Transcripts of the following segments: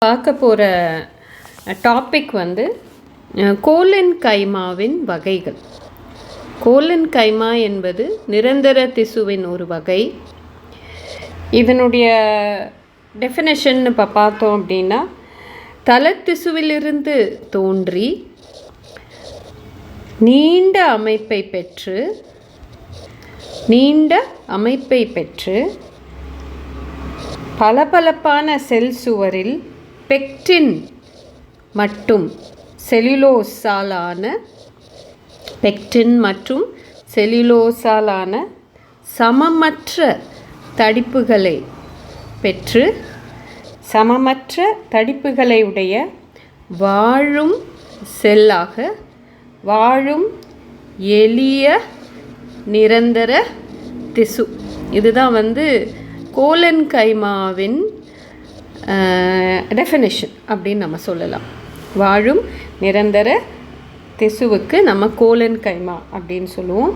பார்க்க போகிற டாபிக் வந்து கோலன் கைமாவின் வகைகள். கோலன் கைமா என்பது நிரந்தர திசுவின் ஒரு வகை. இதனுடைய டெஃபினேஷன் இப்போ பார்த்தோம் அப்படின்னா, தலத்திசுவிலிருந்து தோன்றி நீண்ட அமைப்பை பெற்று பளபளப்பான செல் சுவரில் பெக்டின் மற்றும் செல்லுலோஸாலான சமமற்ற தடிப்புகளை பெற்று சமமற்ற தடிப்புகளை உடைய வாழும் எளிய நிரந்தர திசு. இதுதான் வந்து கோலன் கைமாவின் டெஃபினிஷன் அப்படின்னு நம்ம சொல்லலாம். வாழும் நிரந்தர திசுவுக்கு நம்ம கோலன் கைமா அப்படின்னு சொல்லுவோம்.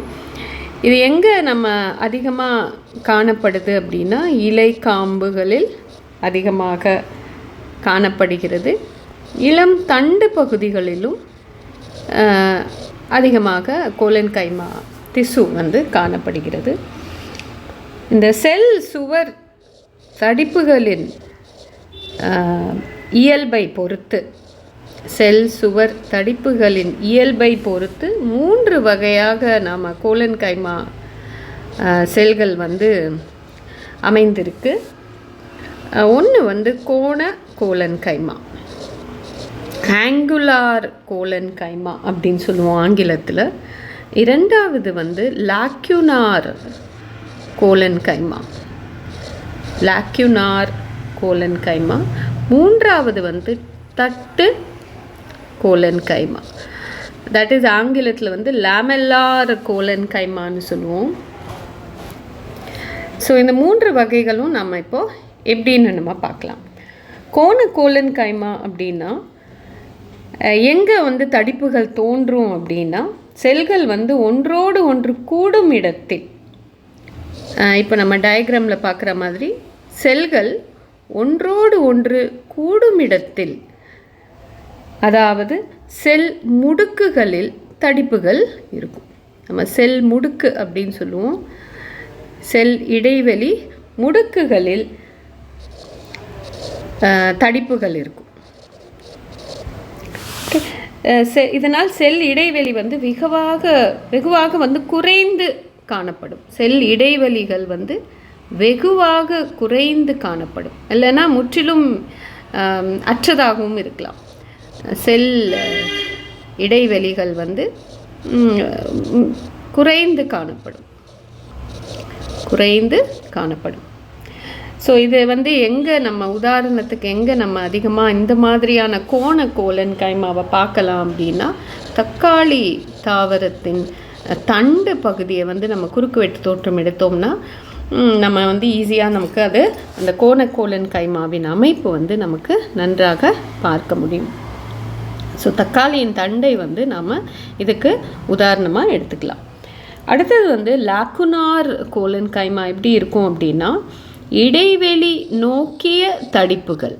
இது எங்கே நம்ம அதிகமாக காணப்படுது அப்படின்னா, இலை காம்புகளில் அதிகமாக காணப்படுகிறது. இளம் தண்டு பகுதிகளிலும் அதிகமாக கோலன் கைமா திசு வந்து காணப்படுகிறது. இந்த செல் சுவர் தடிப்புகளின் இயல்பை பொறுத்து 3 வகையாக நாம் கோலன் கைமா செல்கள் வந்து அமைந்திருக்கு. ஒன்று வந்து கோண கோலன் கைமா, ஆங்குலார் கோலன் கைமா அப்படின்னு சொல்லுவோம் ஆங்கிலத்தில். இரண்டாவது வந்து லாக்யூனார் கோலன் கைமா. மூன்றாவது வந்து தட்டு கோலன் கைமா, தட் இஸ் ஆங்கிலத்தில் வந்து லாமெல்லார் கோலன் கைமான்னு சொல்லுவோம். ஸோ இந்த 3 வகைகளும் நம்ம இப்போது எப்படின்னு நம்ம பார்க்கலாம். கோண கோலன் கைமா அப்படின்னா எங்கே வந்து தடிப்புகள் தோன்றும் அப்படின்னா, செல்கள் வந்து ஒன்றோடு ஒன்று கூடும் இடத்தில், இப்போ நம்ம டயக்ராமில் பார்க்குற மாதிரி செல்கள் ஒன்றோடு ஒன்று கூடும் இடத்தில், அதாவது செல் முடுக்குகளில் தடிப்புகள் இருக்கும். நம்ம செல் முடுக்கு அப்படின்னு சொல்லுவோம். செல் இடைவெளி முடுக்குகளில் தடிப்புகள் இருக்கும். இதனால் செல் இடைவெளி வந்து வெகுவாக வந்து குறைந்து காணப்படும். செல் இடைவெளிகள் வந்து வெகுவாக குறைந்து காணப்படும், இல்லைன்னா முற்றிலும் அற்றதாகவும் இருக்கலாம். செல் இடைவெளிகள் வந்து குறைந்து காணப்படும். ஸோ இது வந்து உதாரணத்துக்கு எங்கே நம்ம அதிகமாக இந்த மாதிரியான கோண கோலன் கைமாவை பார்க்கலாம் அப்படின்னா, தக்காளி தாவரத்தின் தண்டு பகுதியை வந்து நம்ம குறுக்கு வெட்டு தோற்றம் எடுத்தோம்னா நம்ம வந்து ஈஸியாக நமக்கு அந்த கோண கோலன் கைமாவின் அமைப்பு வந்து நமக்கு நன்றாக பார்க்க முடியும். ஸோ தக்காளியின் தண்டை வந்து நாம் இதுக்கு உதாரணமாக எடுத்துக்கலாம். அடுத்தது வந்து லாக்குனார் கோலன் கைமா எப்படி இருக்கும் அப்படின்னா, இடைவெளி நோக்கிய தடிப்புகள்.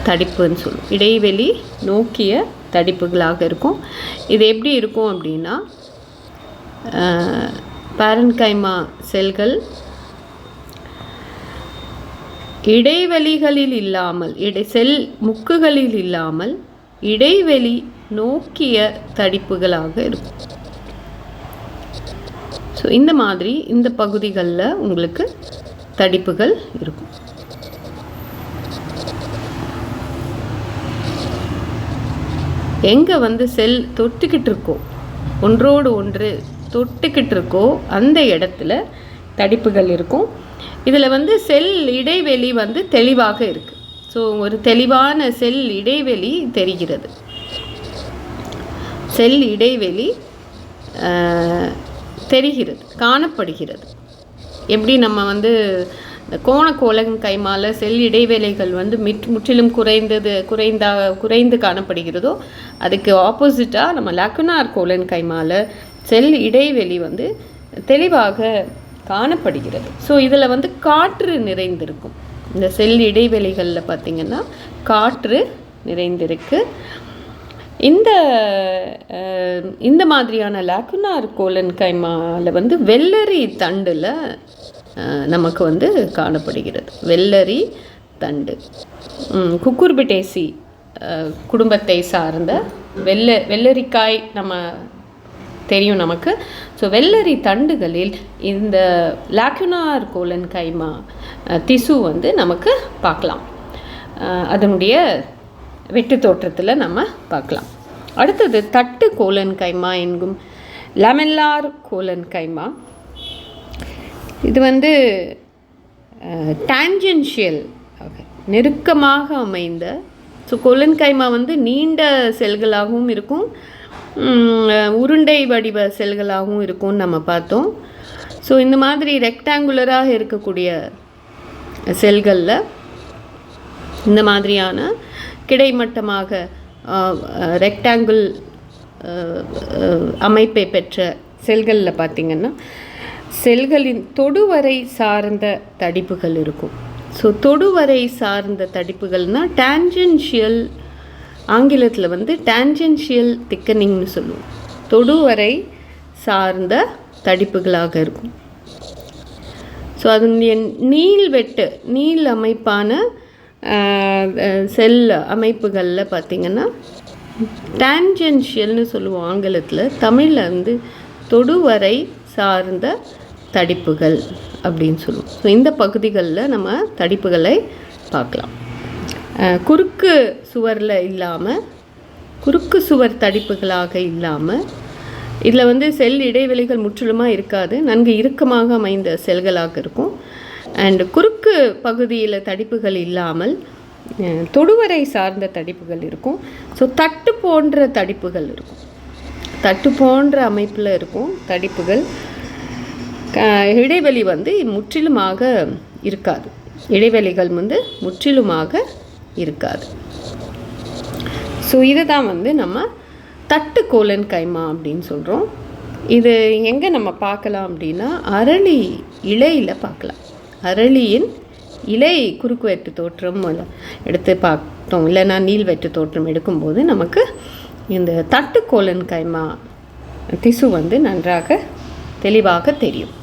தடிப்புன்னு சொல்லுவோம். இடைவெளி நோக்கிய தடிப்புகளாக இருக்கும். இது எப்படி இருக்கும் அப்படின்னா, பாரன்கைமா செல்கள் இடைவெளிகளில் இல்லாமல், செல் முக்குகளில் இல்லாமல் இடைவெளி நோக்கிய தடிப்புகளாக இருக்கும். ஸோ இந்த மாதிரி இந்த பகுதிகளில் உங்களுக்கு தடிப்புகள் இருக்கும். எங்கே வந்து செல் ஒன்றோடு ஒன்று தொட்டுக்கிட்டு இருக்கோ அந்த இடத்துல தடிப்புகள் இருக்கும். இதில் வந்து செல் இடைவெளி வந்து தெளிவாக இருக்குது. ஸோ ஒரு தெளிவான செல் இடைவெளி தெரிகிறது. காணப்படுகிறது. எப்படி நம்ம வந்து கோண கோலன் கைமால செல் இடைவேளைகள் வந்து முற்றிலும் குறைந்து காணப்படுகிறதோ அதுக்கு ஆப்போசிட்டாக நம்ம லாக்குனார் கோலன் கைமால செல் இடைவெளி வந்து தெளிவாக காணப்படுகிறது. ஸோ இதில் வந்து காற்று நிறைந்திருக்கும். இந்த செல் இடைவெளிகளில் பார்த்திங்கன்னா காற்று நிறைந்திருக்கு. இந்த மாதிரியான லாக்குனார் கோலன் கைமாவில் வந்து வெள்ளரி தண்டில் நமக்கு வந்து காணப்படுகிறது. வெள்ளரி தண்டு குக்குர்பிட்டேசி குடும்பத்தை சார்ந்த வெள்ளரிக்காய் நம்ம தெரியும் நமக்கு. ஸோ வெள்ளரி தண்டுகளில் இந்த லாக்குனார் கோலன் கைமா திசு வந்து நமக்கு பார்க்கலாம். அதனுடைய வெட்டு தோற்றத்தில் நம்ம பார்க்கலாம். அடுத்தது தட்டு கோலன் கைமா என்கும் லமெல்லார் கோலன் கைமா. இது வந்து டான்ஜென்ஷியல் நெருக்கமாக அமைந்த. ஸோ கோலன் கைமா வந்து நீண்ட செல்களாகவும் இருக்கும், உருண்டை வடிவ செல்களாகவும் இருக்கும்னு நம்ம பார்த்தோம். ஸோ இந்த மாதிரி ரெக்டாங்குலராக இருக்கக்கூடிய செல்களில் இந்த மாதிரியான கிடைமட்டமாக ரெக்டாங்கிள் அமைப்பை பெற்ற செல்களில் பார்த்திங்கன்னா செல்களின் தொடுவரை சார்ந்த தடிப்புகள் இருக்கும். ஸோ தொடுவரை சார்ந்த தடிப்புகள்னால் டான்ஜென்ஷியல், ஆங்கிலத்தில் வந்து டான்ஜென்ஷியல் திக்கனிங்னு சொல்லுவோம். தொடுவரை சார்ந்த தடிப்புகளாக இருக்கும். ஸோ அதனுடைய நீள் அமைப்பான செல் அமைப்புகளில் பார்த்திங்கன்னா டான்ஜென்ஷியல்னு சொல்லுவோம் ஆங்கிலத்தில். தமிழில் வந்து தொடுவரை சார்ந்த தடிப்புகள் அப்படின்னு சொல்லுவோம். ஸோ இந்த பகுதிகளில் நம்ம தடிப்புகளை பார்க்கலாம். குறுக்கு சுவரில் இல்லாமல், குறுக்கு சுவர் தடிப்புகளாக இல்லாமல், இதில் வந்து செல் இடைவெளிகள் முற்றிலுமாக இருக்காது, நன்கு இறுக்கமாக அமைந்த செல்களாக இருக்கும். அண்டு குறுக்கு பகுதியில் தடிப்புகள் இல்லாமல் தொடுவரை சார்ந்த தடிப்புகள் இருக்கும். ஸோ தட்டு போன்ற தடிப்புகள் இருக்கும், தட்டு போன்ற அமைப்பில் இருக்கும் தடிப்புகள். இடைவெளி வந்து முற்றிலுமாக இருக்காது, இடைவெளிகள் வந்து முற்றிலுமாக இருக்காது. ஸோ இதை தான் வந்து நம்ம தட்டு கோலன் கைமா அப்படின்னு சொல்கிறோம். இது எங்கே நம்ம பார்க்கலாம் அப்படின்னா அரளி இலையில் பார்க்கலாம். அரளியின் இலை குறுக்கு வெட்டு தோற்றம் எடுத்து பார்த்தோம், இல்லைன்னா நீள் வெட்டு தோற்றம் எடுக்கும்போது நமக்கு இந்த தட்டு கோலன் கைமா திசு வந்து நன்றாக தெளிவாக தெரியும்.